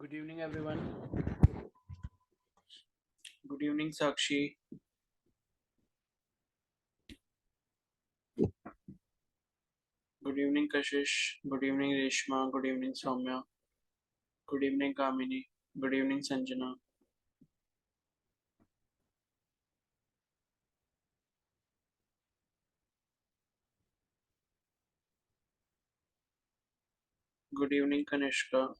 Good evening, everyone. Good evening, Sakshi. Good evening, Kashish. Good evening, Reshma. Good evening, Soumya. Good evening, Kamini. Good evening, Sanjana. Good evening, Kanishka.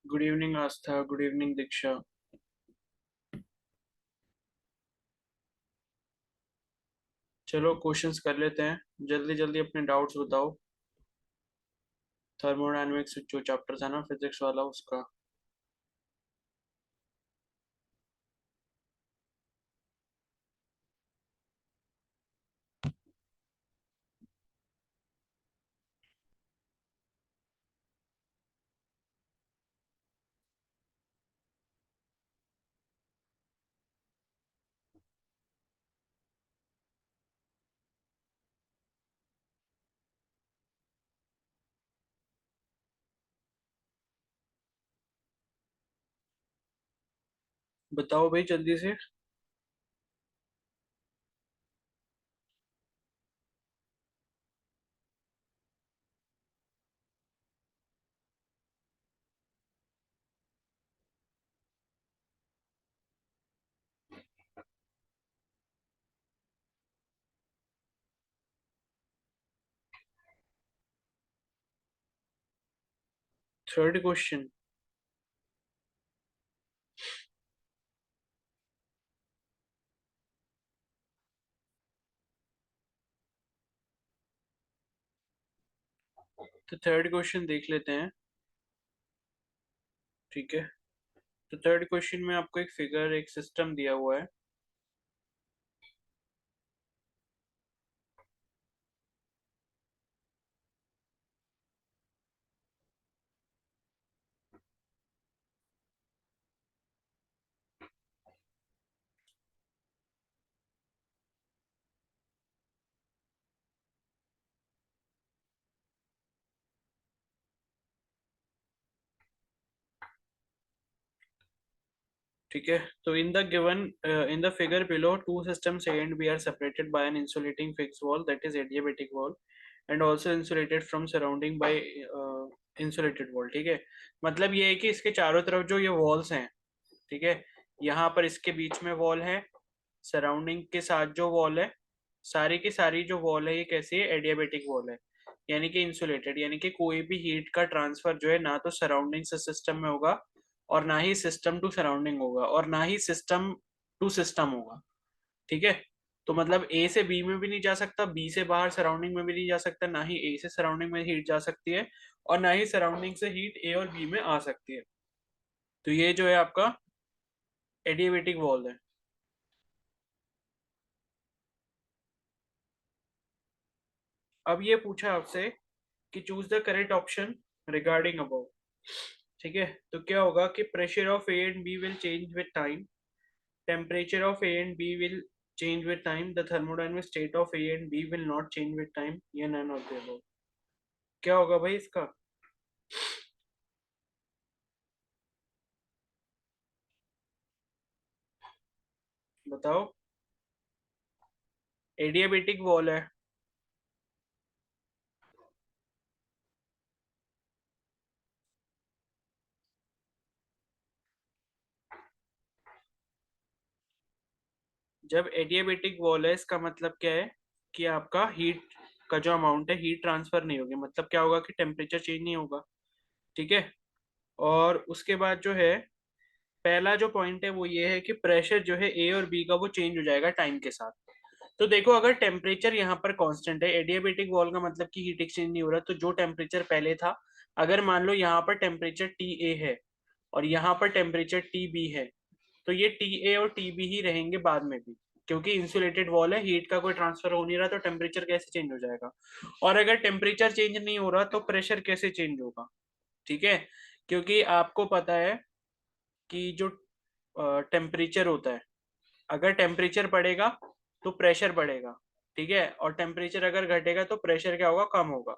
Good evening, Astha. Good evening, Diksha. चलो questions कर लेते हैं, जल्दी जल्दी अपने doubts बताओ। Thermodynamics जो chapter था ना फिजिक्स वाला, उसका। बताओ भाई जल्दी से। Third question. तो थर्ड क्वेश्चन देख लेते हैं। ठीक है। तो थर्ड क्वेश्चन में आपको एक फिगर, एक सिस्टम दिया हुआ है। ठीक है। तो in the figure below two systems A and B are separated by an insulating fixed wall, that is adiabatic wall, and also insulated from surrounding by insulated wall। ठीक है। मतलब ये है कि इसके चारों तरफ जो ये वॉल्स हैं, ठीक है, यहाँ पर इसके बीच में वॉल है, सराउंडिंग के साथ जो वॉल है, सारी की सारी जो वॉल है ये कैसी है, एडियाबेटिक वॉल है। यानी कि इंसुलेटेड, यानी कि कोई भी हीट का ट्रांसफर जो है ना तो सराउंडिंग से सिस्टम में होगा, और ना ही सिस्टम टू सराउंडिंग होगा, और ना ही सिस्टम टू सिस्टम होगा। ठीक है। तो मतलब ए से बी में भी नहीं जा सकता, बी से बाहर सराउंडिंग में भी नहीं जा सकता, ना ही ए से सराउंडिंग में हीट जा सकती है, और ना ही सराउंडिंग से हीट ए और बी में आ सकती है। तो ये जो है आपका एडियाबेटिक वॉल है। अब ये पूछा आपसे कि choose the correct option regarding above. ठीक है। तो क्या होगा कि pressure of A and B will change with time, temperature of A and B will change with time, the thermodynamic state of A and B will not change with time, ये none of the above। क्या होगा भाई इसका? बताओ। Adiabatic wall है। जब adiabatic wall है इसका मतलब क्या है कि आपका हीट का जो अमाउंट है, हीट ट्रांसफर नहीं होगी। मतलब क्या होगा कि टेम्परेचर चेंज नहीं होगा। ठीक है। और उसके बाद जो है, पहला जो पॉइंट है वो ये है कि प्रेशर जो है ए और बी का वो चेंज हो जाएगा टाइम के साथ। तो देखो, अगर टेम्परेचर यहाँ पर कांस्टेंट है, एडियाबेटिक वॉल का मतलब कि हीट एक्सचेंज नहीं हो रहा, तो जो टेम्परेचर पहले था, अगर मान लो यहाँ पर टेम्परेचर टी ए है और यहाँ पर टेम्परेचर टी बी है, तो ये टी ए और टी बी ही रहेंगे बाद में भी। क्योंकि इंसुलेटेड वॉल है, हीट का कोई ट्रांसफर हो नहीं रहा, तो टेम्परेचर कैसे चेंज हो जाएगा? और अगर टेम्परेचर चेंज नहीं हो रहा तो प्रेशर कैसे चेंज होगा? ठीक है, क्योंकि आपको पता है कि जो टेम्परेचर होता है, अगर टेम्परेचर बढ़ेगा तो प्रेशर बढ़ेगा, ठीक है, और टेम्परेचर अगर घटेगा तो प्रेशर क्या होगा? कम होगा।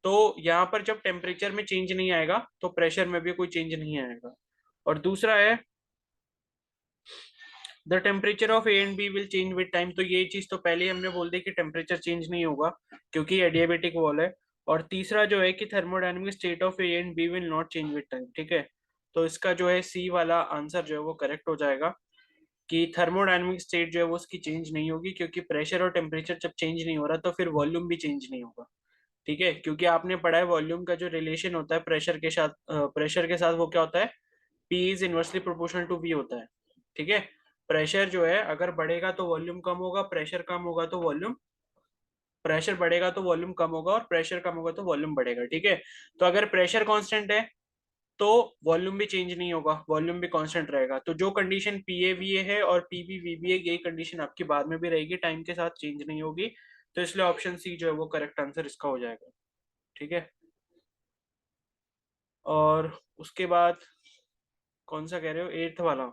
तो यहाँ पर जब टेम्परेचर में चेंज नहीं आएगा तो प्रेशर में भी कोई चेंज नहीं आएगा। और दूसरा है the temperature of A and B will change with time, तो ये चीज तो पहले ही हमने बोल दी कि टेम्परेचर चेंज नहीं होगा क्योंकि एडियाबेटिक वॉल है। और तीसरा जो है कि thermodynamic state of A and B will not change with time, ठीक है। तो इसका जो है सी वाला आंसर जो है वो करेक्ट हो जाएगा कि थर्मोडायनेमिक स्टेट जो है वो उसकी चेंज नहीं होगी, क्योंकि प्रेशर और टेम्परेचर जब चेंज नहीं हो रहा तो फिर वॉल्यूम भी चेंज नहीं होगा, ठीक है। क्योंकि आपने पढ़ा है वॉल्यूम का जो रिलेशन होता है प्रेशर के साथ वो क्या होता है? P is inversely proportional to V होता है, ठीक है। प्रेशर जो है अगर बढ़ेगा तो वॉल्यूम कम होगा, प्रेशर बढ़ेगा तो वॉल्यूम कम होगा, और प्रेशर कम होगा तो वॉल्यूम बढ़ेगा, ठीक है। तो अगर प्रेशर कांस्टेंट है तो वॉल्यूम भी चेंज नहीं होगा, वॉल्यूम भी कांस्टेंट रहेगा। तो जो कंडीशन PA VA है और PB VB है, यही कंडीशन आपकी बाद में भी रहेगी, टाइम के साथ चेंज नहीं होगी। तो इसलिए ऑप्शन सी जो है वो करेक्ट आंसर इसका हो जाएगा, ठीक है। और उसके बाद कौन सा कह रहे हो, एट्थ वाला?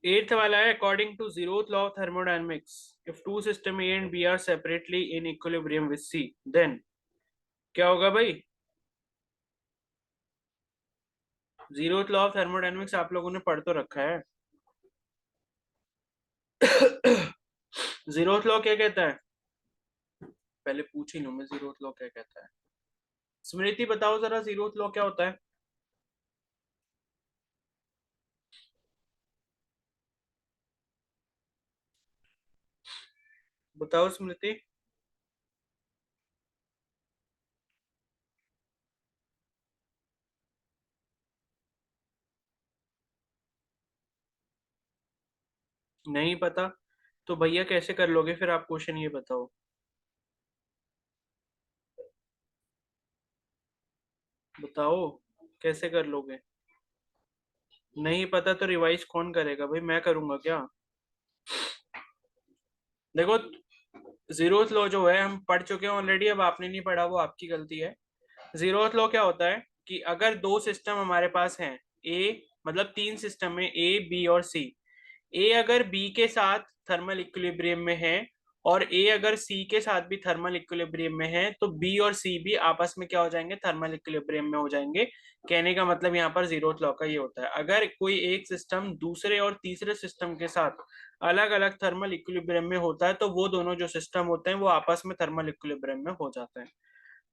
एट्थ वाला है according to zeroth law of thermodynamics, if two system A and B are separately in equilibrium with C, then क्या होगा भाई? जीरोथ लॉ ऑफ थर्मोडायनेमिक्स आप लोगों ने पढ़ तो रखा है। जीरोथ लॉ क्या कहता है? पहले पूछ ही लूं मैं, जीरोथ लॉ क्या कहता है। स्मृति बताओ जरा, जीरोथ लॉ क्या होता है? बताओ स्मृति। नहीं पता? तो भैया कैसे कर लोगे फिर आप क्वेश्चन, ये बताओ। बताओ कैसे कर लोगे? नहीं पता तो रिवाइज कौन करेगा भाई, मैं करूंगा क्या? देखो, जीरोथ लॉ जो है हम पढ़ चुके हैं ऑलरेडी, अब आपने नहीं पढ़ा वो आपकी गलती है। जीरोथ लॉ क्या होता है कि अगर दो सिस्टम हमारे पास हैं, ए मतलब तीन सिस्टम है, A B और C। ए अगर बी के साथ थर्मल इक्विलिब्रियम में है और ए अगर सी के साथ भी थर्मल इक्विलिब्रियम में है, तो बी और सी भी आपस में क्या हो जाएंगे? थर्मल इक्विलिब्रियम में हो जाएंगे। कहने का मतलब यहाँ पर जीरोथ लॉ का ये होता है, अगर कोई एक सिस्टम दूसरे और तीसरे सिस्टम के साथ अलग अलग थर्मल इक्विलिब्रियम में होता है तो वो दोनों जो सिस्टम होते हैं वो आपस में थर्मल इक्विलिब्रियम में हो जाते हैं,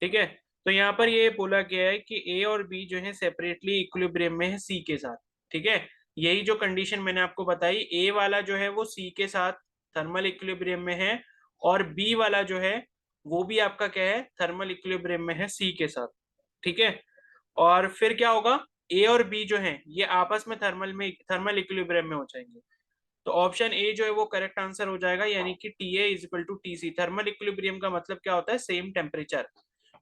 ठीक है। तो यहाँ पर ये बोला गया है कि ए और बी जो है सेपरेटली इक्विलिब्रियम में है सी के साथ, ठीक है। यही जो कंडीशन मैंने आपको बताई, ए वाला जो है वो सी के साथ थर्मल इक्विलिब्रियम में है, और बी वाला जो है वो भी आपका क्या है? थर्मल इक्विलिब्रियम में है सी के साथ, ठीक है। और फिर क्या होगा? ए और बी जो है ये आपस में थर्मल इक्विलिब्रियम में हो जाएंगे। तो ऑप्शन ए जो है वो करेक्ट आंसर हो जाएगा, यानी कि TA = TC। थर्मल इक्विलिब्रियम का मतलब क्या होता है? Same temperature.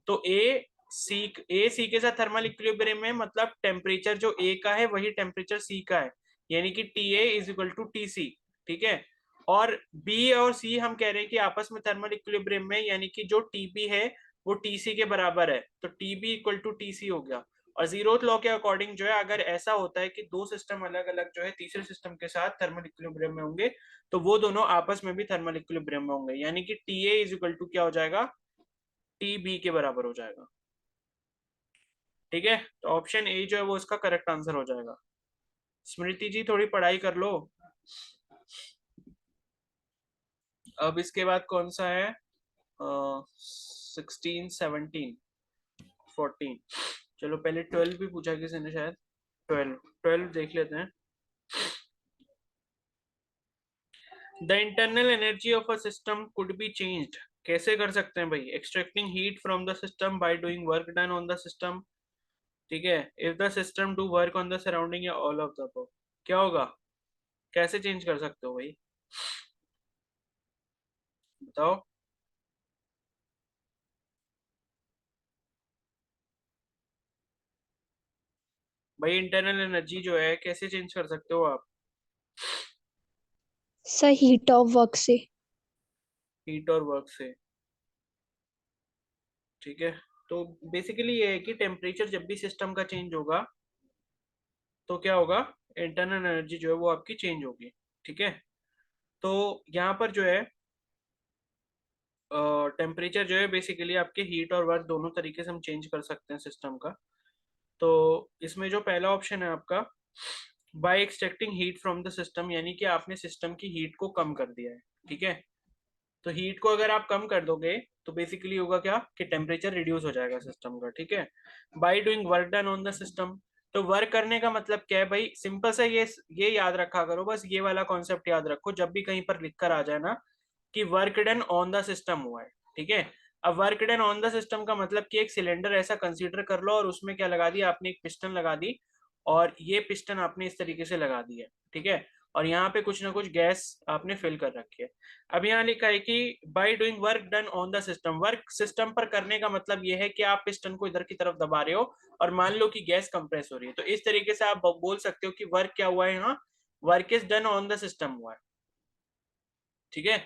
तो ए सी के साथ थर्मल इक्विलिब्रियम में मतलब टेम्परेचर जो ए का है वही टेम्परेचर सी का है, यानी कि TA = TC, ठीक है। और बी और सी हम कह रहे हैं कि आपस में थर्मल इक्विलिब्रियम में, यानी कि जो टीबी है वो टीसी के बराबर है, तो TB = TC हो गया। और जीरोथ लॉ के अकॉर्डिंग जो है, अगर ऐसा होता है कि दो सिस्टम अलग अलग जो है तीसरे सिस्टम के साथ थर्मल इक्विलिब्रियम में होंगे, तो वो दोनों आपस में भी थर्मल इक्विलिब्रियम में होंगे, यानी कि TA क्या हो जाएगा? TB के बराबर हो जाएगा, ठीक है। तो ऑप्शन ए जो है वो इसका करेक्ट आंसर हो जाएगा। स्मृति जी थोड़ी पढ़ाई कर लो। अब इसके बाद कौन सा है? 16 17 14। चलो पहले 12 भी पूछा किसी ने शायद। 12 देख लेते हैं। The internal energy of a system could be changed, कैसे कर सकते हैं भाई? Extracting heat from the system by doing work done on the system, ठीक है। If the system do work on the surrounding या ऑल ऑफ द अबव, क्या होगा? कैसे चेंज कर सकते हो भाई? बताओ। भाई इंटरनल एनर्जी जो है कैसे चेंज कर सकते हो आप? सर हीट ऑफ वर्क से। हीट और वर्क से। ठीक है। तो बेसिकली ये है कि टेम्परेचर जब भी सिस्टम का चेंज होगा तो क्या होगा, इंटरनल एनर्जी जो है वो आपकी चेंज होगी। ठीक है। तो यहाँ पर जो है टेम्परेचर जो है बेसिकली आपके हीट और वर्क दोनों तरीके से हम चेंज कर सकते हैं सिस्टम का। तो इसमें जो पहला ऑप्शन है आपका, by extracting heat from the system, यानी कि आपने सिस्टम की हीट को कम कर दिया है। ठीक है। तो हीट को अगर आप कम कर दोगे तो बेसिकली होगा क्या कि टेम्परेचर रिड्यूस हो जाएगा सिस्टम का। ठीक है। By doing work done on the system, तो वर्क करने का मतलब क्या है भाई, सिंपल सा ये याद रखा करो, बस ये वाला कॉन्सेप्ट याद रखो जब भी कहीं पर लिख कर आ जाए ना कि work done on the system हुआ है। ठीक है। अब work done on the system का मतलब कि एक सिलेंडर ऐसा कंसीडर कर लो और उसमें क्या लगा दिया आपने, एक पिस्टन लगा दी, और ये पिस्टन आपने इस तरीके से लगा दी है। ठीक है। और यहाँ पे कुछ ना कुछ गैस आपने फिल कर रखी है। अब यहाँ लिखा है कि by doing work done on the system, work system पर करने का मतलब ये है कि आप पिस्टन को इधर की तरफ दबा रहे हो और मान लो कि गैस कंप्रेस हो रही है, तो इस तरीके से आप बोल सकते हो कि वर्क क्या हुआ है यहाँ, work is done on the system हुआ है। ठीक है।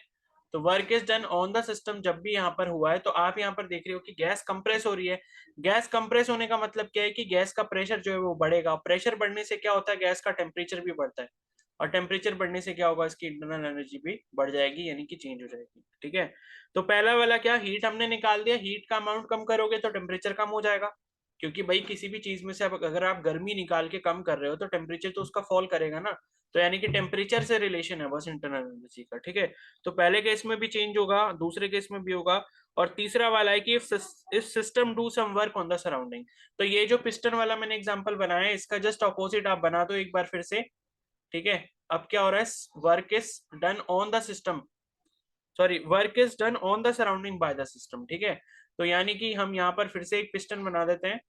तो work is done on the system जब भी यहाँ पर हुआ है तो आप यहाँ पर देख रहे हो कि गैस कंप्रेस हो रही है। गैस कंप्रेस होने का मतलब क्या है कि गैस का प्रेशर जो है वो बढ़ेगा, प्रेशर बढ़ने से क्या होता है, गैस का टेम्परेचर भी बढ़ता है, और टेम्परेचर बढ़ने से क्या होगा, इसकी इंटरनल एनर्जी भी बढ़ जाएगी, यानी कि चेंज हो जाएगी। ठीक है। तो पहला वाला क्या, हीट हमने निकाल दिया, हीट का अमाउंट कम करोगे तो टेम्परेचर कम हो जाएगा, क्योंकि भाई किसी भी चीज में से अगर आप गर्मी निकाल के कम कर रहे हो तो टेम्परेचर तो उसका फॉल करेगा ना। तो यानी कि टेम्परेचर से रिलेशन है बस इंटरनल एनर्जी का। ठीक है। तो पहले केस में भी चेंज होगा, दूसरे केस में भी होगा। और तीसरा वाला है कि if system do some work on the surrounding, तो ये जो पिस्टन वाला मैंने एग्जांपल बनाया है इसका जस्ट ऑपोजिट आप बना दो एक बार फिर से। ठीक है। अब क्या हो रहा है, work is done on the system, sorry work is done on the surrounding bye the system. ठीक है। तो यानी कि हम यहाँ पर फिर से एक पिस्टन बना देते हैं,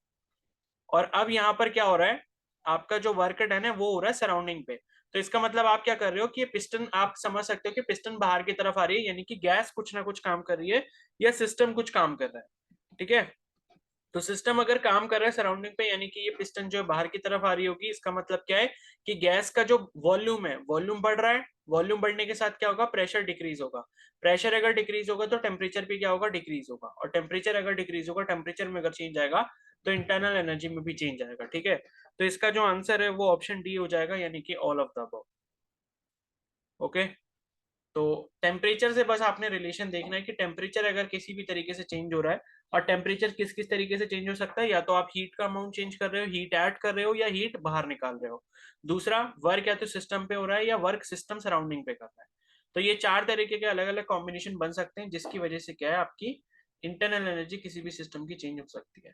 और अब यहाँ पर क्या हो रहा है, आपका जो वर्क डन है वो हो रहा है सराउंडिंग पे। तो इसका मतलब आप क्या कर रहे हो कि ये पिस्टन, आप समझ सकते हो कि पिस्टन बाहर की तरफ आ रही है, यानी कि गैस कुछ ना कुछ काम कर रही है या सिस्टम कुछ काम कर रहा है। ठीक है। तो सिस्टम अगर काम कर रहा है सराउंडिंग पे, यानी कि ये पिस्टन जो बाहर की तरफ आ रही होगी, इसका मतलब क्या है कि गैस का जो वॉल्यूम है, वॉल्यूम बढ़ रहा है, वॉल्यूम बढ़ने के साथ क्या होगा, प्रेशर डिक्रीज होगा, प्रेशर अगर डिक्रीज होगा तो टेम्परेचर भी क्या होगा, डिक्रीज होगा, और टेम्परेचर अगर डिक्रीज होगा, टेम्परेचर में अगर चेंज आएगा तो इंटरनल एनर्जी में भी चेंज आएगा। ठीक है। तो इसका जो आंसर है वो ऑप्शन डी हो जाएगा, यानी कि all of the above. Okay. तो टेम्परेचर से बस आपने रिलेशन देखना है कि टेम्परेचर अगर किसी भी तरीके से चेंज हो रहा है, और टेम्परेचर किस किस तरीके से चेंज हो सकता है, या तो आप हीट का अमाउंट चेंज कर रहे हो, हीट ऐड कर रहे हो, या हीट बाहर निकाल रहे हो। दूसरा, वर्क या तो सिस्टम पे हो रहा है या वर्क सिस्टम सराउंडिंग पे कर रहा है। तो ये चार तरीके के अलग अलग कॉम्बिनेशन बन सकते हैं, जिसकी वजह से क्या है, आपकी इंटरनल एनर्जी किसी भी सिस्टम की चेंज हो सकती है।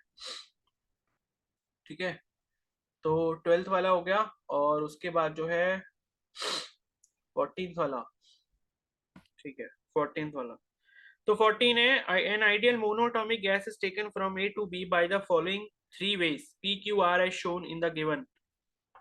ठीक है। तो ट्वेल्थ वाला हो गया, और उसके बाद जो है 14th वाला। ठीक है। 14th वाला, तो 14 है, an ideal monatomic gas is taken from A to B by the following three ways, P Q R as shown in the given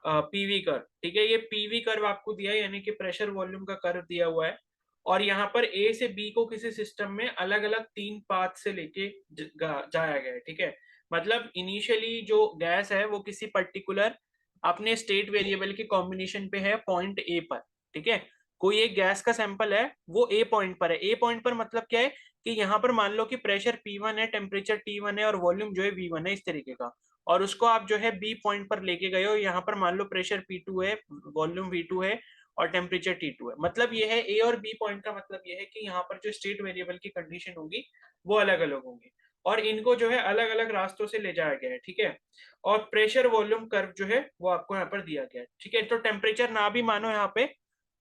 PV curve. ठीक है। ये पीवी कर्व आपको दिया है, यानी कि प्रेशर वॉल्यूम का कर्व दिया हुआ है, और यहाँ पर ए से बी को किसी सिस्टम में अलग अलग तीन पाथ से लेके जाया गया है। ठीक है। मतलब इनिशियली जो गैस है वो किसी पर्टिकुलर अपने स्टेट वेरिएबल के कॉम्बिनेशन पे है पॉइंट ए पर। ठीक है। कोई एक गैस का सैंपल है, वो ए पॉइंट पर है। ए पॉइंट पर मतलब क्या है कि यहाँ पर मान लो कि प्रेशर P1 है, टेम्परेचर T1 है, और वॉल्यूम जो है V1 है, इस तरीके का। और उसको आप जो है बी पॉइंट पर लेके गए हो, यहाँ पर मान लो प्रेशर P2 है, वॉल्यूम V2 है, और टेम्परेचर T2 है। मतलब ये है ए और बी पॉइंट का मतलब ये है कि यहाँ पर जो स्टेट वेरिएबल की कंडीशन होगी वो अलग अलग होंगी, और इनको जो है अलग अलग रास्तों से ले जाया गया है। ठीक है। और प्रेशर वॉल्यूम कर्व जो है वो आपको यहाँ पर दिया गया है। ठीक है। तो टेम्परेचर ना भी मानो यहाँ पे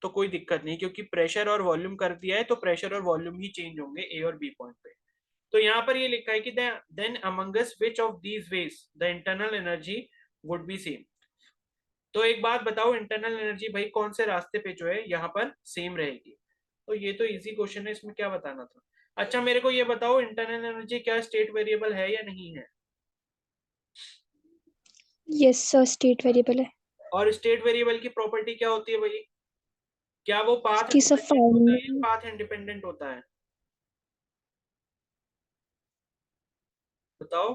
तो कोई दिक्कत नहीं, क्योंकि प्रेशर और वॉल्यूम कर दिया है, तो प्रेशर और वॉल्यूम ही चेंज होंगे ए और बी पॉइंट पे। तो यहाँ पर ये लिखा है कि then amongst which of these ways the internal energy would be same. तो एक बात बताओ, इंटरनल एनर्जी भाई कौन से रास्ते पे जो है यहाँ पर सेम रहेगी? तो ये तो इजी क्वेश्चन है, इसमें क्या बताना था। अच्छा मेरे को ये बताओ, इंटरनल एनर्जी क्या स्टेट वेरिएबल है या नहीं है? यस सर, स्टेट वेरिएबल है। और स्टेट वेरिएबल की प्रॉपर्टी क्या होती है भाई? क्या वो पाथ कि सर डिपेंडेंट होता है या फाइनल, पाथ इंडिपेंडेंट होता है? बताओ।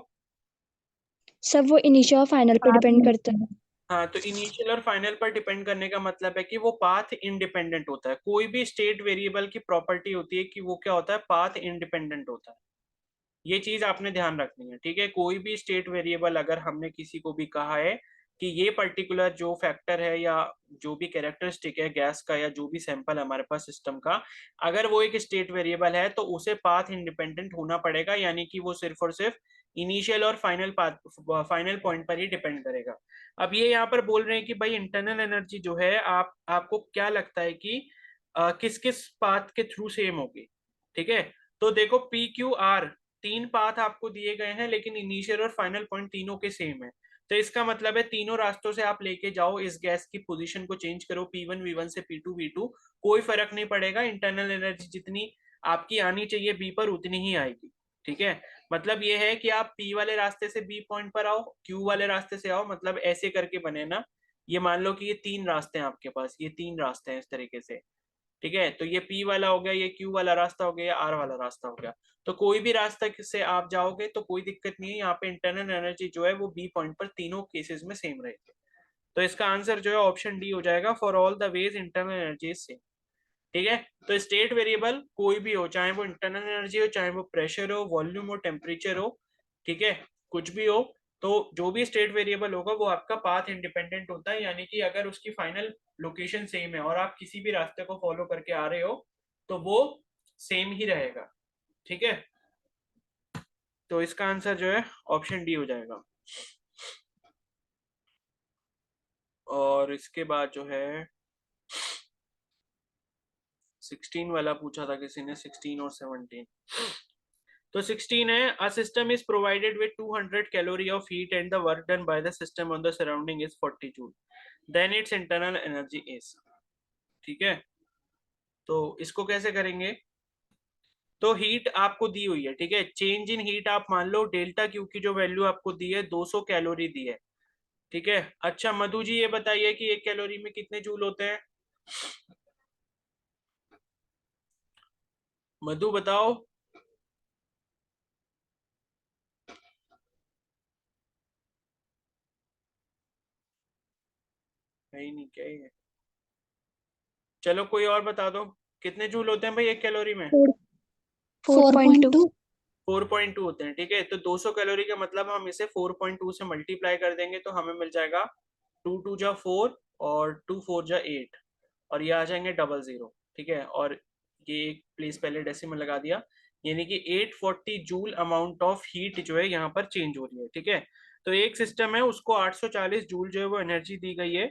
सर वो इनिशियल और फाइनल पे डिपेंड करता है। हाँ, तो इनिशियल और फाइनल पर डिपेंड करने का मतलब है कि वो पाथ इंडिपेंडेंट होता है। कोई भी स्टेट वेरिएबल की प्रॉपर्टी होती है कि वो क्या होता है, पाथ इंडिपेंडेंट होता है। ये चीज आपने ध्यान रखनी है, ठीक है। कोई भी स्टेट वेरिएबल अगर हमने किसी को भी कहा है कि ये पर्टिकुलर जो फैक्टर है या जो भी कैरेक्टरिस्टिक है गैस का या जो भी सैंपल हमारे पास सिस्टम का, अगर वो एक स्टेट वेरिएबल है तो उसे पाथ इंडिपेंडेंट होना पड़ेगा, यानी कि वो सिर्फ और सिर्फ इनिशियल और फाइनल पाथ, फाइनल पॉइंट पर ही डिपेंड करेगा। अब ये यहाँ पर बोल रहे हैं कि भाई इंटरनल एनर्जी जो है आपको क्या लगता है कि किस किस पाथ के थ्रू सेम होगी, ठीक है। तो देखो पी क्यू आर तीन पाथ आपको दिए गए हैं, लेकिन इनिशियल और फाइनल पॉइंट तीनों के सेम है। तो इसका मतलब है तीनों रास्तों से आप लेके जाओ, इस गैस की पोजीशन को चेंज करो P1 V1 से P2 V2, कोई फर्क नहीं पड़ेगा। इंटरनल एनर्जी जितनी आपकी आनी चाहिए बी पर उतनी ही आएगी, ठीक है। मतलब ये है कि आप पी वाले रास्ते से बी पॉइंट पर आओ, क्यू वाले रास्ते से आओ, मतलब ऐसे करके बने ना। ये मान लो कि ये तीन रास्ते हैं आपके पास, ये तीन रास्ते हैं इस तरीके से, ठीक है। तो ये पी वाला हो गया, ये क्यू वाला रास्ता हो गया, ये आर वाला रास्ता हो गया। तो कोई भी रास्ता से आप जाओगे तो कोई दिक्कत नहीं है, यहाँ पे इंटरनल एनर्जी जो है वो बी पॉइंट पर तीनों केसेस में सेम रहेगी। तो इसका आंसर जो है ऑप्शन डी हो जाएगा, for all the ways internal energy is same, ठीक है। तो स्टेट वेरिएबल कोई भी हो, चाहे वो इंटरनल एनर्जी हो, चाहे वो प्रेशर हो, वॉल्यूम हो, टेम्परेचर हो, ठीक है, कुछ भी हो, तो जो भी स्टेट वेरिएबल होगा वो आपका पाथ इंडिपेंडेंट होता है, यानी कि अगर उसकी फाइनल लोकेशन सेम है और आप किसी भी रास्ते को फॉलो करके आ रहे हो तो वो सेम ही रहेगा, ठीक है। तो इसका आंसर जो है ऑप्शन डी हो जाएगा। और इसके बाद जो है 16 वाला पूछा था किसी ने, 16 और 17। तो 16 है, a system is provided with 200 calorie of heat and the work done by the system on the surrounding is 40 joule, then its internal energy is, ठीक है। तो इसको कैसे करेंगे, तो हीट आपको दी हुई है, ठीक है। चेंज इन हीट आप मान लो डेल्टा क्यू की जो वैल्यू आपको दी है 200 कैलोरी दी है, ठीक है। अच्छा मधु जी ये बताइए कि एक कैलोरी में कितने जूल होते हैं, मधु बताओ। नहीं नहीं क्या ही है, चलो कोई और बता दो, कितने जूल होते हैं भाई एक कैलोरी में। 4.2। 4.2 होते हैं, ठीक है। तो 200 कैलोरी का मतलब हम इसे 4.2 से मल्टीप्लाई कर देंगे तो हमें मिल जाएगा 2 2 जा 4 और 2 4 जा 8, और ये आ जाएंगे 00, ठीक है। और ये एक प्लेस पहले डेसिमल लगा दिया, यानी कि 840 जूल अमाउंट ऑफ हीट जो है यहाँ पर चेंज हो रही है, ठीक है। तो एक सिस्टम है उसको 840 जूल जो है वो एनर्जी दी गई है,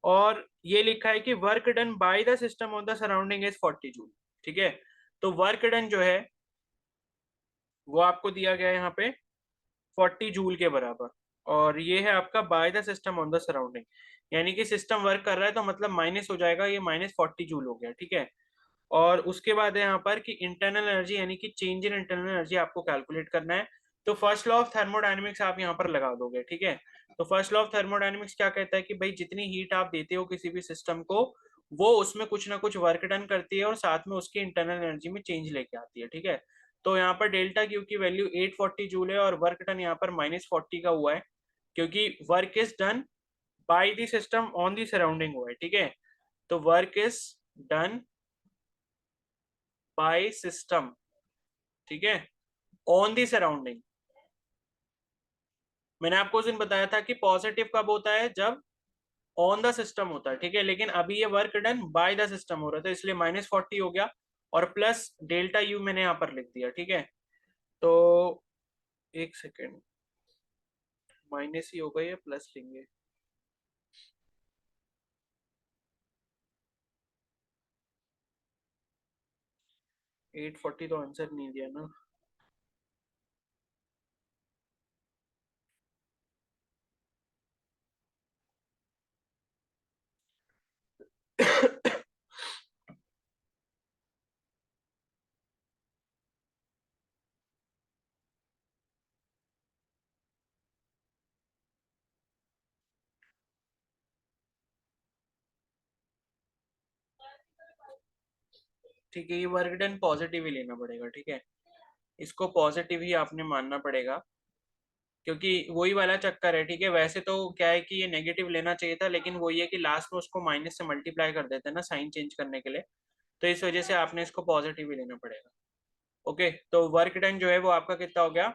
और ये लिखा है कि work done by the system on the surrounding is 40 joule, ठीक है। तो वर्क डन जो है वो आपको दिया गया है यहाँ पे 40 जूल के बराबर, और ये है आपका bye the system on the surrounding, यानी कि सिस्टम वर्क कर रहा है तो मतलब माइनस हो जाएगा, ये -40 जूल हो गया, ठीक है। और उसके बाद है यहाँ पर कि इंटरनल एनर्जी यानी कि चेंज इन इंटरनल एनर्जी आपको कैलकुलेट करना है। तो फर्स्ट लॉ ऑफ थर्मोडायनेमिक्स आप यहाँ पर लगा दोगे, ठीक है। तो फर्स्ट लॉ ऑफ थर्मोडायनेमिक्स क्या कहता है कि भाई जितनी हीट आप देते हो किसी भी सिस्टम को, वो उसमें कुछ ना कुछ वर्क डन करती है और साथ में उसकी इंटरनल एनर्जी में चेंज लेके आती है, ठीक है। तो यहाँ पर डेल्टा क्यू की वैल्यू 840 जूल है और वर्क डन यहाँ पर -40 का हुआ है, क्योंकि work is done by the system on the surrounding हुआ है, ठीक है। तो work is done by system, ठीक है, ऑन दी सराउंडिंग। मैंने आपको उस दिन बताया था कि पॉजिटिव कब होता है, जब ऑन द सिस्टम होता है, ठीक है। लेकिन अभी ये work done by the system हो रहा था, इसलिए -40 हो गया, और प्लस डेल्टा यू मैंने यहाँ पर लिख दिया, ठीक है। तो एक सेकेंड, माइनस ही होगा या प्लस लेंगे, 840 तो आंसर नहीं दिया ना। ठीक है, ये वर्क डन पॉजिटिव ही लेना पड़ेगा, ठीक है, इसको पॉजिटिव ही आपने मानना पड़ेगा। क्योंकि वही वाला चक्कर है, ठीक है। वैसे तो क्या है कि ये नेगेटिव लेना चाहिए था, लेकिन वो ये कि लास्ट में उसको माइनस से मल्टीप्लाई कर देते हैं ना साइन चेंज करने के लिए, तो इस वजह से आपने इसको पॉजिटिव ही लेना पड़ेगा। ओके, तो वर्क डन जो है वो आपका कितना हो गया,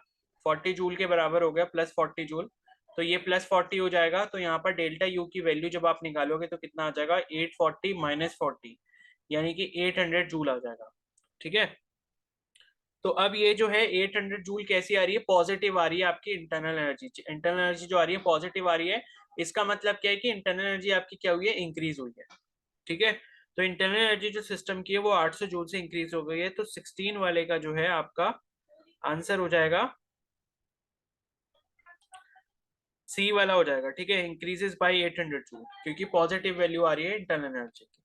40 जूल के बराबर हो गया, प्लस 40 जूल। तो ये प्लस 40 हो जाएगा, तो यहाँ पर डेल्टा यू की वैल्यू जब आप निकालोगे तो कितना आ जाएगा, 840 माइनस 40, यानी कि 800 जूल आ जाएगा, ठीक है। तो अब ये जो है 800 जूल कैसी आ रही है, पॉजिटिव आ रही है आपकी इंटरनल एनर्जी। इंटरनल एनर्जी जो आ रही है पॉजिटिव आ रही है, इसका मतलब क्या है कि इंटरनल एनर्जी आपकी क्या हुई है, इंक्रीज हुई है, ठीक है। तो इंटरनल एनर्जी जो सिस्टम की है वो 800 जूल से इंक्रीज हो गई है, तो 16 वाले का जो है आपका आंसर हो जाएगा सी वाला हो जाएगा, ठीक है। इंक्रीजेस बाय 800 जूल, क्योंकि पॉजिटिव वैल्यू आ रही है इंटरनल एनर्जी की,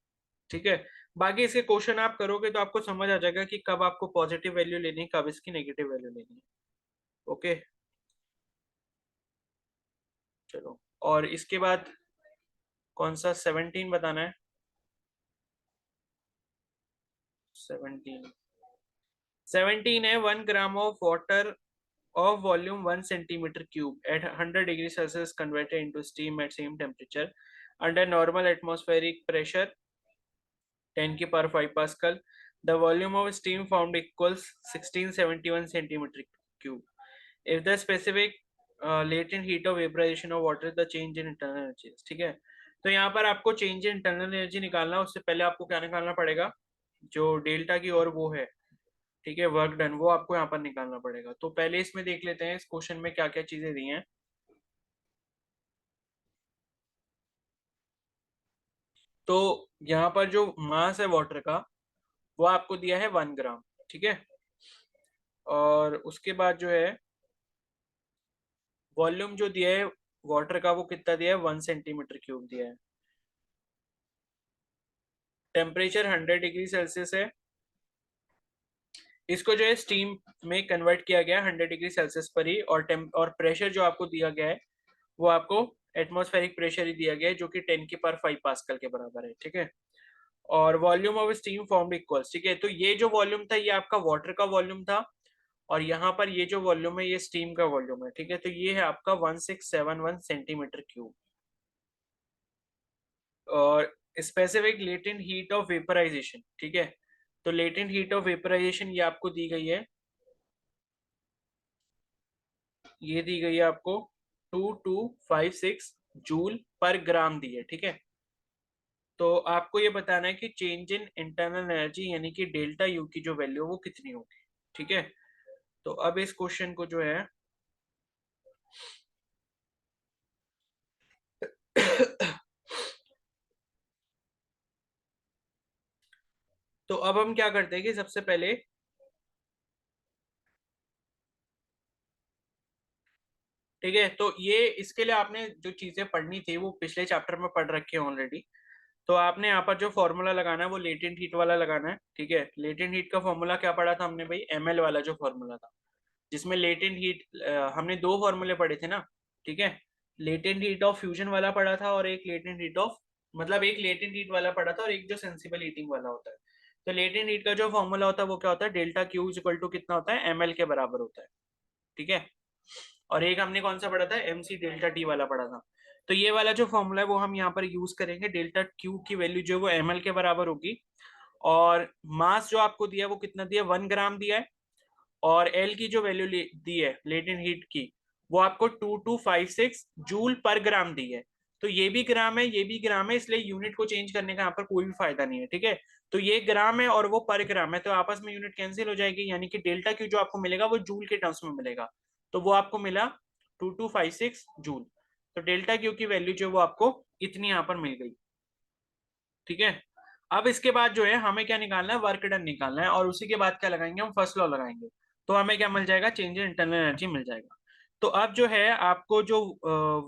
ठीक है। बाकी इसके क्वेश्चन आप करोगे तो आपको समझ आ जाएगा कि कब आपको पॉजिटिव वैल्यू लेनी है, कब इसकी नेगेटिव वैल्यू लेनी है। ओके, चलो। और इसके बाद कौन सा 17 बताना है, 17 17 है, 1 gram of water of volume 1 centimeter cube at 100 degrees Celsius converted into steam at same temperature under normal atmospheric pressure 10 की power 5 Pascal. The volume of steam formed equals 1671 centimeter cube. If the specific latent heat of vaporization of water, the change in internal energy. ठीक है, तो यहाँ पर आपको change in internal energy निकालना, उससे पहले आपको क्या निकालना पड़ेगा, जो डेल्टा की और वो है, ठीक है, वर्क डन, वो आपको यहाँ पर निकालना पड़ेगा। तो पहले इसमें देख लेते हैं इस क्वेश्चन में क्या क्या चीजें दी हैं। तो यहाँ पर जो मास है वाटर का वो आपको दिया है 1 ग्राम, ठीक है। और उसके बाद जो है वॉल्यूम जो दिया है वाटर का वो कितना दिया है, 1 सेंटीमीटर क्यूब दिया है। टेम्परेचर 100 डिग्री सेल्सियस है, इसको जो है स्टीम में कन्वर्ट किया गया 100 डिग्री सेल्सियस पर ही। और प्रेशर जो आपको दिया गया है वो आपको एटमॉस्फेरिक प्रेशर ही दिया गया है, जो कि 10 की पावर 5 पास्कल के बराबर है, ठीक है। और volume of steam formed equals, ठीक है। तो ये जो वॉल्यूम था ये आपका वाटर का वॉल्यूम था, और यहाँ पर ये जो वॉल्यूम है ये स्टीम का वॉल्यूम है, ठीक है। तो ये है आपका 1671 सेंटीमीटर क्यूब। और specific latent heat of vaporisation, ठीक है। तो लेटेंट हीट ऑफ वेपराइजेशन ये आपको दी गई है, ये दी गई है आपको 2256 जूल पर ग्राम दी है, ठीक है। तो आपको ये बताना है कि चेंज इन इंटरनल एनर्जी यानी कि डेल्टा यू की जो वैल्यू वो कितनी होगी, ठीक है। तो अब इस क्वेश्चन को जो है तो अब हम क्या करते हैं कि सबसे पहले, ठीक है, तो ये इसके लिए आपने जो चीजें पढ़नी थी वो पिछले चैप्टर में पढ़ रखी है ऑलरेडी। तो आपने यहाँ पर जो फॉर्मूला लगाना है वो लेटेंट हीट वाला लगाना है, ठीक है। लेटेंट हीट का फॉर्मूला क्या पढ़ा था हमने भाई, एमएल वाला जो फॉर्मूला था, जिसमें लेटेंट हीट हमने दो फॉर्मूले पढ़े थे ना, ठीक है। लेटेंट हीट ऑफ फ्यूजन वाला पढ़ा था, और एक लेटेंट हीट ऑफ, मतलब एक लेटेंट हीट वाला पढ़ा था और एक जो सेंसिबल हीटिंग वाला होता है। तो लेटेंट हीट का जो फॉर्मूला होता है वो क्या होता है, delta Q is equal to कितना होता है, एमएल के बराबर होता है, ठीक है। और एक हमने कौन सा पढ़ा था, एम सी डेल्टा टी वाला पढ़ा था। तो ये वाला जो फॉर्मूला है वो हम यहाँ पर यूज करेंगे, डेल्टा क्यू की वैल्यू जो है वो एमएल के बराबर होगी। और मास जो आपको दिया है वो कितना दिया है, 1 ग्राम दिया है। और एल की जो वैल्यू दी है लेटेंट हीट की वो आपको 2256 जूल पर ग्राम दी है। तो ये भी ग्राम है, ये भी ग्राम है, इसलिए यूनिट को चेंज करने का यहाँ पर कोई भी फायदा नहीं है, ठीक है। तो ये ग्राम है और वो पर ग्राम है, तो आपस में यूनिट कैंसिल हो जाएगी, यानी कि डेल्टा क्यू जो आपको मिलेगा वो जूल के टर्म्स में मिलेगा। तो वो आपको मिला 2256 जूल। तो डेल्टा क्यू की वैल्यू जो वो आपको इतनी यहाँ पर मिल गई, ठीक है। अब इसके बाद जो है हमें क्या निकालना है, वर्क डन निकालना है, और उसी के बाद क्या लगाएंगे, हम फर्स्ट लॉ लगाएंगे। तो हमें क्या मिल जाएगा, चेंज इन इंटरनल एनर्जी मिल जाएगा। तो अब जो है आपको जो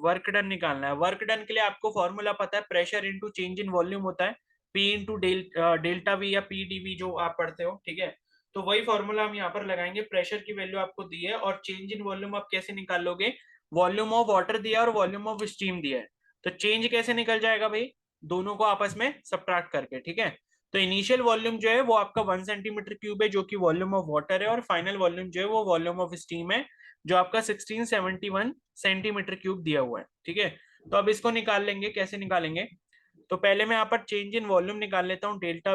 वर्क डन निकालना है, वर्क डन के लिए आपको फॉर्मूला पता है, pressure into change in volume होता है, पी इंटू डेल्टा वी या पी डीवी जो आप पढ़ते हो, ठीक है। तो वही फॉर्मूला हम यहाँ पर लगाएंगे, प्रेशर की वैल्यू आपको दी है, और चेंज इन वॉल्यूम आप कैसे निकाल लोगे, वॉल्यूम ऑफ वाटर दिया और वॉल्यूम ऑफ स्टीम दिया है। तो चेंज कैसे निकल जाएगा भाई, दोनों को आपस में सब्ट्रैक्ट करके, ठीक है। तो इनिशियल वॉल्यूम जो है वो आपका 1 सेंटीमीटर क्यूब है, जो कि वॉल्यूम ऑफ वाटर है, और फाइनल वॉल्यूम जो है वो वॉल्यूम ऑफ स्टीम है, जो आपका 1671 सेंटीमीटर क्यूब दिया हुआ है, ठीक है। तो अब इसको निकाल लेंगे, कैसे निकालेंगे? तो पहले मैं यहाँ पर चेंज इन वॉल्यूम निकाल लेता हूँ, डेल्टा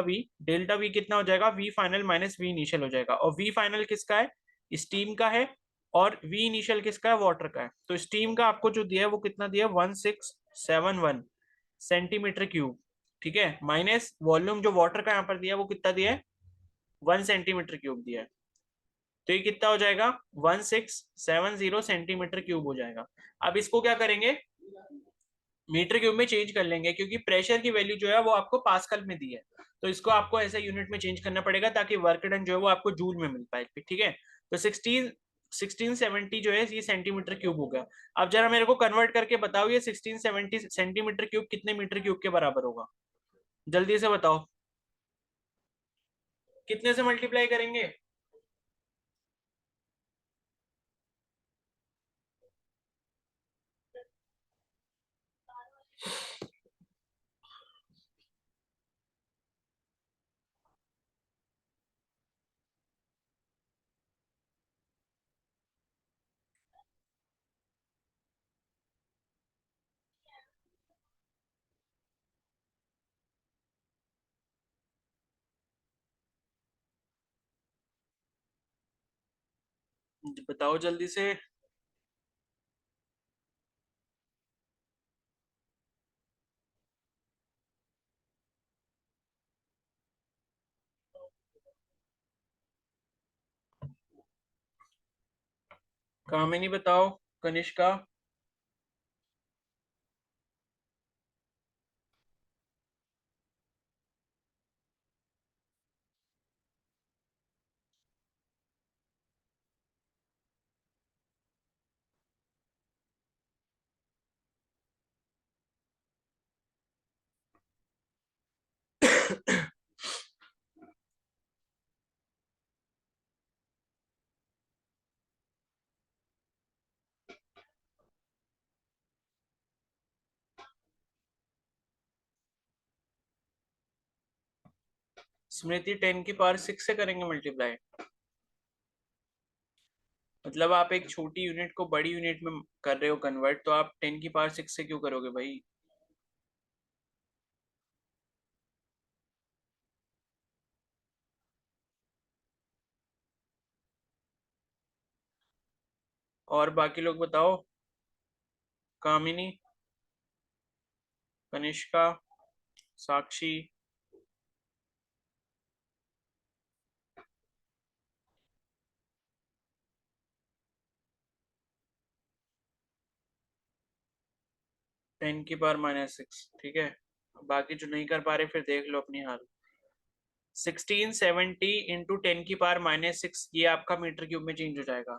वी कितना हो जाएगा, V final minus V initial हो जाएगा। और वी फाइनल किसका है? स्टीम का है। और वी इनिशियल किसका है? वाटर का है। तो स्टीम का आपको जो दिया है वो कितना दिया है? 1671 सेंटीमीटर क्यूब, ठीक है। माइनस वॉल्यूम जो वाटर का यहाँ पर दिया है वो कितना दिया है? 1 सेंटीमीटर क्यूब दिया है। तो ये कितना हो जाएगा? 1670 सेंटीमीटर क्यूब हो जाएगा। अब इसको क्या करेंगे? मीटर क्यूब में चेंज कर लेंगे, क्योंकि प्रेशर की वैल्यू जो है वो आपको पास्कल में दी है। तो इसको आपको ऐसे यूनिट में चेंज करना पड़ेगा ताकि वर्क डन जो है वो आपको जूल में मिल पाए, ठीक है। तो 1670 जो है ये सेंटीमीटर क्यूब हो गया। अब जरा मेरे को कन्वर्ट करके बताओ, ये 1670 सेंटीमीटर क्यूब कितने मीटर क्यूब के बराबर होगा? जल्दी से बताओ, कितने से मल्टीप्लाई करेंगे? बताओ जल्दी से। कामिनी बताओ, कनिष्का। स्मृति 10 की पावर 6 से करेंगे मल्टीप्लाई। मतलब आप एक छोटी यूनिट को बड़ी यूनिट में कर रहे हो कन्वर्ट, तो आप 10 की पावर 6 से क्यों करोगे भाई? और बाकी लोग बताओ। कामिनी, कनिष्का, साक्षी। 10 की पावर -6, ठीक है। बाकी जो नहीं कर पा रहे फिर देख लो अपनी हाल। 1670 इंटू 10 की पावर -6, ये आपका मीटर क्यूब में चेंज हो जाएगा।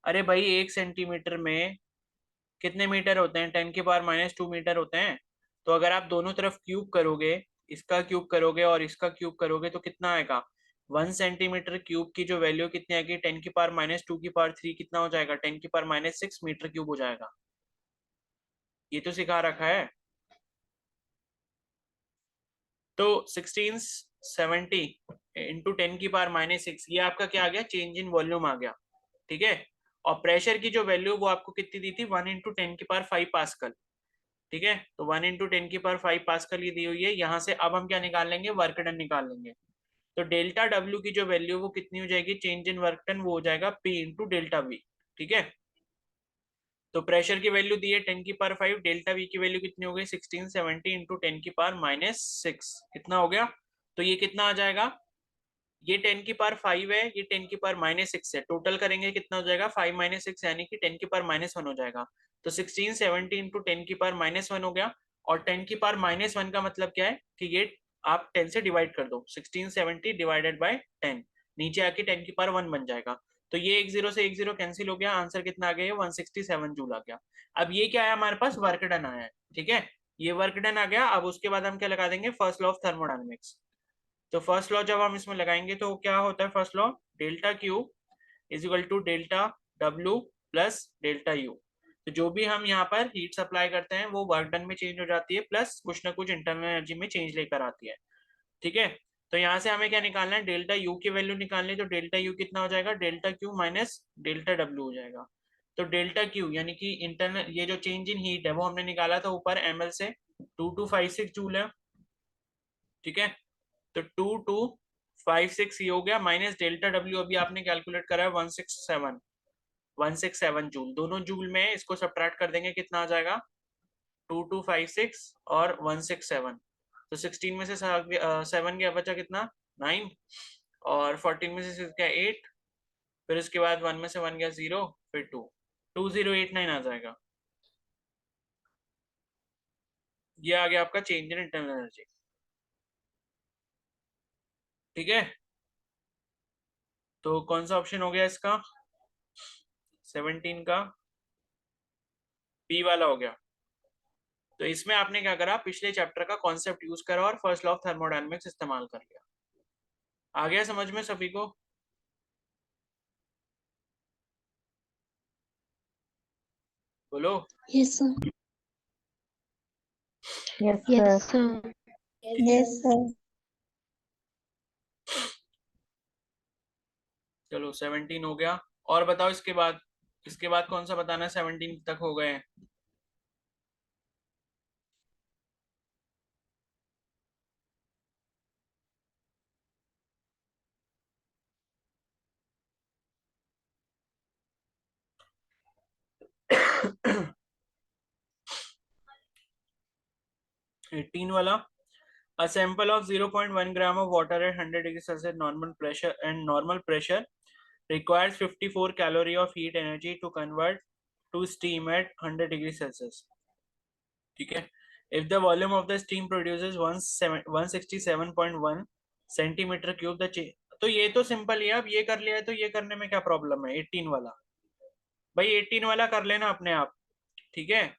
अरे भाई 1 सेंटीमीटर में कितने मीटर होते हैं? 10 की पावर -2 मीटर होते हैं। तो अगर आप दोनों तरफ क्यूब करोगे, इसका क्यूब करोगे और इसका क्यूब करोगे, तो कितना आएगा? 1 सेंटीमीटर क्यूब की जो वैल्यू कितनी आएगी? 10 की पावर -2 की पावर 3 कितना हो जाएगा? 10 की पावर -6 मीटर क्यूब हो जाएगा। ये तो सिखा रखा है। तो 1670 इंटू 10 की पावर -6, ये आपका क्या आ गया? चेंज इन वॉल्यूम आ गया, ठीक है। और प्रेशर की जो वैल्यू वो आपको कितनी दी थी? 1 इंटू 10 की पावर 5 पास्कल, ठीक है। तो 1 इंटू 10 की पावर 5 पास्कल ये दी हुई है। यहाँ से अब हम क्या निकाल लेंगे? वर्क डन निकाल लेंगे। तो डेल्टा डब्ल्यू की जो वैल्यू वो कितनी हो जाएगी? चेंज इन वर्क डन, वो हो जाएगा पी इंटू डेल्टा वी, ठीक है। तो प्रेशर की वैल्यू दी है 10 की पावर 5, डेल्टा वी की वैल्यू कितनी हो गई? 1670 इंटू 10 की पावर -6, कितना हो गया? तो ये कितना आ जाएगा? ये 10 की पावर 5 है, ये 10 की पावर -6 है। टोटल करेंगे कितना हो जाएगा? 5 - 6 यानी कि 10 की पावर -1 हो जाएगा। तो 1670 इंटू 10 की पावर -1 हो गया। और 10 की पावर -1 का मतलब क्या है? कि ये आप 10 से डिवाइड कर दो, 1670 डिवाइडेड बाय 10, नीचे आके 10 की पावर 1 बन जाएगा। तो ये एक जीरो से एक जीरो कैंसिल हो गया, आंसर कितना आ गया? 167 जूल आ गया। अब ये क्या है? हमारे पास वर्क डन आया है, ठीक है। ये वर्क डन आ गया। अब उसके बाद हम क्या लगा देंगे? First law of thermodynamics. तो फर्स्ट लॉ जब हम इसमें लगाएंगे तो क्या होता है? First law, delta Q is equal to delta W plus delta U. तो जो भी हम यहाँ पर हीट सप्लाई करते हैं वो वर्क डन में चेंज हो जाती है, प्लस कुछ ना कुछ इंटरनल एनर्जी में चेंज लेकर आती है, ठीक है। तो यहाँ से हमें क्या निकालना है? डेल्टा यू की वैल्यू निकालनी है। तो डेल्टा यू कितना हो जाएगा? Delta Q minus delta W हो जाएगा। तो डेल्टा क्यू यानी कि इंटरनल ये जो चेंज इन हीट है वो हमने निकाला था ऊपर ml से 2256 जूल है, ठीक है। तो 2256 ये हो गया माइनस डेल्टा डब्ल्यू अभी आपने कैलकुलेट करा है 167 जूल, दोनों जूल में इसको सब्ट्रैक्ट कर देंगे कितना आ जाएगा 2256 और 167, तो 16 में से 7 गया बचा कितना 9, और 14 में से 6 गया 8, फिर उसके बाद 1 में से 1 गया 0, फिर 2, 2089 आ जाएगा। ये आ गया आपका चेंज इन इंटरनल एनर्जी, ठीक है। तो कौन सा ऑप्शन हो गया इसका 17 का बी वाला हो गया। तो इसमें आपने क्या करा, पिछले चैप्टर का कॉन्सेप्ट यूज करा और फर्स्ट लॉ ऑफ थर्मोडायनेमिक्स इस्तेमाल कर लिया। आ गया समझ में सभी को? बोलो। Yes, sir. Yes, Yes, sir. sir. Yes, sir. चलो 17 हो गया, और बताओ इसके बाद कौन सा बताना है 17 तक हो गए हैं? एटीन वाला, a sample of 0.1 gram of water at 100 degrees Celsius normal pressure requires 54 calorie of heat energy to convert to steam at 100 degrees Celsius, ठीक है। if the volume of the steam produces 167.1 centimetre cube तो ये तो simple ही है, अब ये कर लिया है तो ये करने में क्या प्रॉब्लम है 18 वाला, भाई 18 वाला कर लेना अपने आप, ठीक है।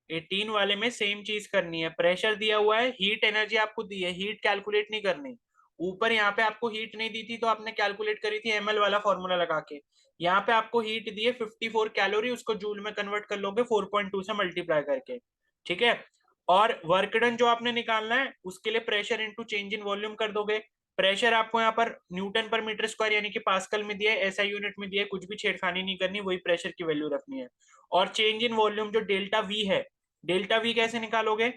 18 वाले में सेम चीज करनी है, प्रेशर दिया हुआ है, हीट एनर्जी आपको दी है, हीट कैलकुलेट नहीं करनी। ऊपर यहाँ पे आपको हीट नहीं दी थी तो आपने कैलकुलेट करी थी एमएल वाला फॉर्मूला लगा के, यहाँ पे आपको हीट दी है 54 कैलोरी, उसको जूल में कन्वर्ट कर लोगे 4.2 से मल्टीप्लाई करके, ठीक है। और वर्क डन जो आपने निकालना है उसके लिए pressure into change in volume कर दोगे। प्रेशर आपको यहाँ पर न्यूटन पर मीटर स्क्वायर यानी कि पास्कल में दिया है, एसआई यूनिट में दिया है, कुछ भी छेड़खानी नहीं करनी, वही प्रेशर की वैल्यू रखनी है। और चेंज इन वॉल्यूम जो डेल्टा वी है, डेल्टा वी कैसे निकालोगे,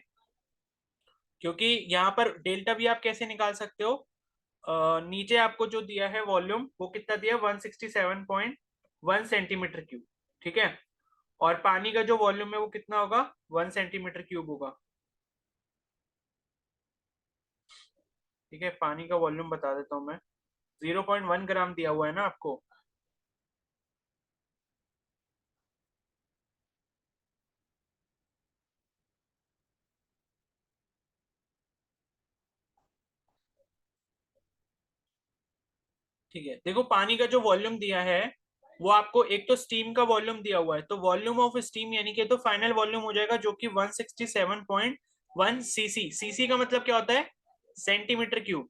क्योंकि यहाँ पर डेल्टा वी आप कैसे निकाल सकते हो, नीचे आपको जो दिया है वॉल्यूम वो कितना दिया 167.1 सेंटीमीटर क्यूब, ठीक है। और पानी का जो वॉल्यूम है वो कितना होगा 1 सेंटीमीटर क्यूब होगा, ठीक है। पानी का वॉल्यूम बता देता हूं मैं, 0.1 ग्राम दिया हुआ है ना आपको, ठीक है। देखो पानी का जो वॉल्यूम दिया है वो आपको एक तो स्टीम का वॉल्यूम दिया हुआ है, तो वॉल्यूम ऑफ स्टीम यानी कि तो फाइनल वॉल्यूम हो जाएगा जो कि 167.1 सीसी, सीसी का मतलब क्या होता है सेंटीमीटर क्यूब,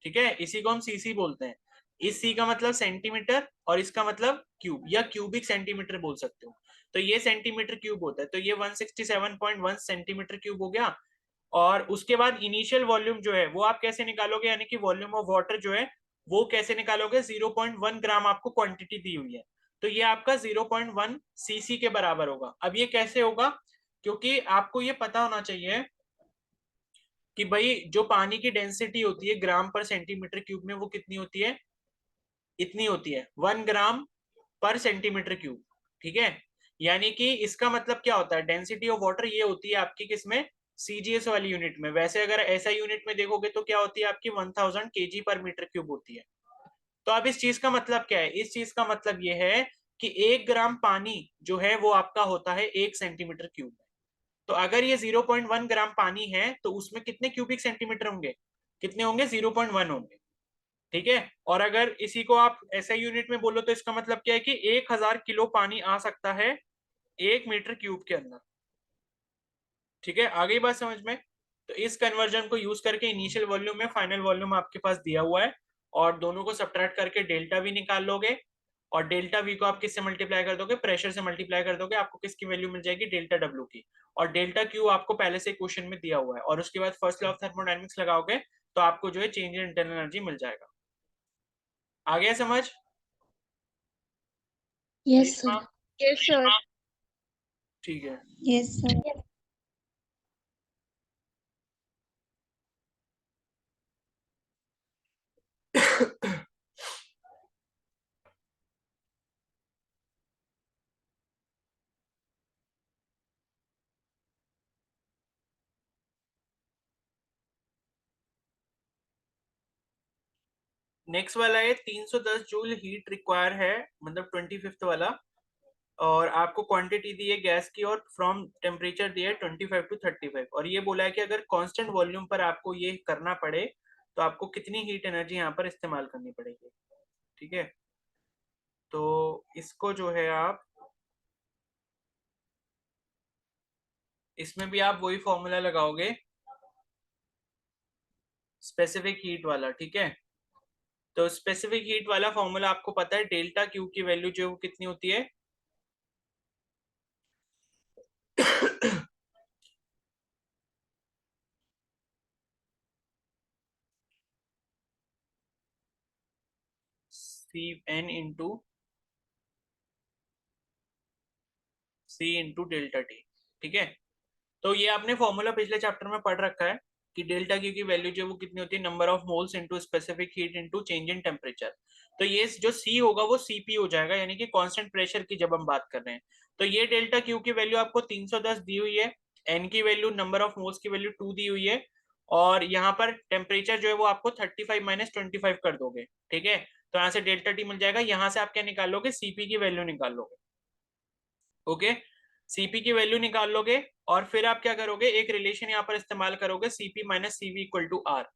ठीक है, इसी को हम सीसी बोलते हैं। इस सी का मतलब सेंटीमीटर और इसका मतलब क्यूब या क्यूबिक सेंटीमीटर बोल सकते हो, तो ये सेंटीमीटर क्यूब होता है, तो ये 167.1 सेंटीमीटर क्यूब हो गया। और उसके बाद इनिशियल वॉल्यूम जो है वो आप कैसे निकालोगे, यानी कि वॉल्यूम ऑफ वाटर जो है वो कैसे निकालोगे, 0.1 ग्राम आपको क्वांटिटी दी हुई है, तो ये आपका 0.1 सीसी के बराबर होगा। अब ये कैसे होगा, क्योंकि आपको ये पता होना चाहिए कि भाई जो पानी की डेंसिटी होती है ग्राम पर सेंटीमीटर क्यूब में वो कितनी होती है, इतनी होती है 1 ग्राम पर सेंटीमीटर क्यूब, ठीक है। यानी कि इसका मतलब क्या होता है, डेंसिटी ऑफ वाटर ये होती है आपकी किसमें, सीजीएस वाली यूनिट में। वैसे अगर ऐसा यूनिट में देखोगे तो क्या होती है आपकी 1000 केजी पर मीटर क्यूब होती है। तो अब इस चीज का मतलब क्या है, इस चीज का मतलब ये है कि 1 ग्राम पानी जो है वो आपका होता है 1 सेंटीमीटर क्यूब। तो अगर ये 0.1 ग्राम पानी है तो उसमें कितने क्यूबिक सेंटीमीटर होंगे, कितने होंगे 0.1 होंगे, ठीक है। और अगर इसी को आप एसआई यूनिट में बोलो तो इसका मतलब क्या है कि 1000 किलो पानी आ सकता है 1 मीटर क्यूब के अंदर, ठीक है। आ गई बात समझ में? तो इस कन्वर्जन को यूज करके इनिशियल वॉल्यूम में फाइनल वॉल्यूम आपके पास दिया हुआ है, और दोनों को सब्ट्रैक्ट करके डेल्टा वी निकाल लोगे, और डेल्टा वी को आप किससे मल्टीप्लाई कर दोगे, प्रेशर से मल्टीप्लाई कर दोगे, आपको किसकी वैल्यू मिल जाएगी डेल्टा डब्ल्यू की। और डेल्टा क्यू आपको पहले से क्वेश्चन में दिया हुआ है, और उसके बाद फर्स्ट लॉ ऑफ थर्मोडायनेमिक्स लगाओगे तो आपको जो है चेंज इन इंटरनल एनर्जी मिल जाएगा। आ गया समझ? Yes, sir. Reshma, Yes, sir. ठीक है। Yes, sir. नेक्स्ट वाला है 310 जूल हीट रिक्वायर है, मतलब 25th वाला, और आपको क्वांटिटी दी है गैस की और फ्रॉम टेम्परेचर दिया है 25 to 35, और ये बोला है कि अगर कांस्टेंट वॉल्यूम पर आपको ये करना पड़े तो आपको कितनी हीट एनर्जी यहाँ पर इस्तेमाल करनी पड़ेगी। ठीक है, तो इसको जो है आप, इसमें भी आप वही फॉर्मूला लगाओगे स्पेसिफिक हीट वाला। ठीक है, तो स्पेसिफिक हीट वाला फॉर्मूला आपको पता है, डेल्टा क्यू की वैल्यू जो कितनी होती है सी एन इंटू सी इंटू डेल्टा टी। ठीक है, तो ये आपने फॉर्मूला पिछले चैप्टर में पढ़ रखा है कि डेल्टा क्यू की वैल्यू जो वो कितनी होती है, number of moles into specific heat into change in temperature. तो ये जो सी होगा वो सीपी हो जाएगा, यानी कि कांस्टेंट प्रेशर की जब हम बात कर रहे हैं। तो ये डेल्टा क्यू की वैल्यू आपको 310 दी हुई है, एन की वैल्यू, नंबर ऑफ मोल्स की वैल्यू 2 दी हुई है, और यहाँ पर टेम्परेचर जो है वो आपको 35 माइनस 25 कर दोगे। ठीक है, तो यहाँ से डेल्टा टी मिल जाएगा, यहाँ से आप क्या निकाल लोगे, सीपी की वैल्यू निकाल लोगे। ओके, सीपी की वैल्यू निकाल लोगे और फिर आप क्या करोगे, एक रिलेशन यहाँ पर इस्तेमाल करोगे, CP minus CV equal to R.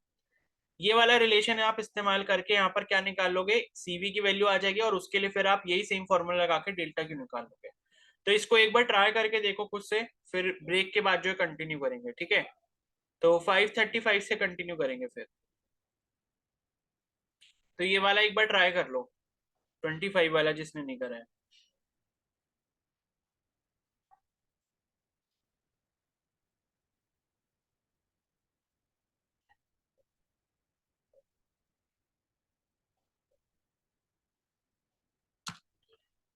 ये वाला रिलेशन आप इस्तेमाल करके यहाँ पर क्या निकाल लोगे, सीवी की वैल्यू आ जाएगी, और उसके लिए फिर आप यही सेम फॉर्मूला लगा के डेल्टा क्यू निकाल लोगे। तो इसको एक बार ट्राई करके देखो खुद से, फिर ब्रेक के बाद जो है कंटिन्यू करेंगे। ठीक है, तो 535 से कंटिन्यू करेंगे फिर। तो ये वाला एक बार ट्राई कर लो, 25 वाला जिसने नहीं करा है।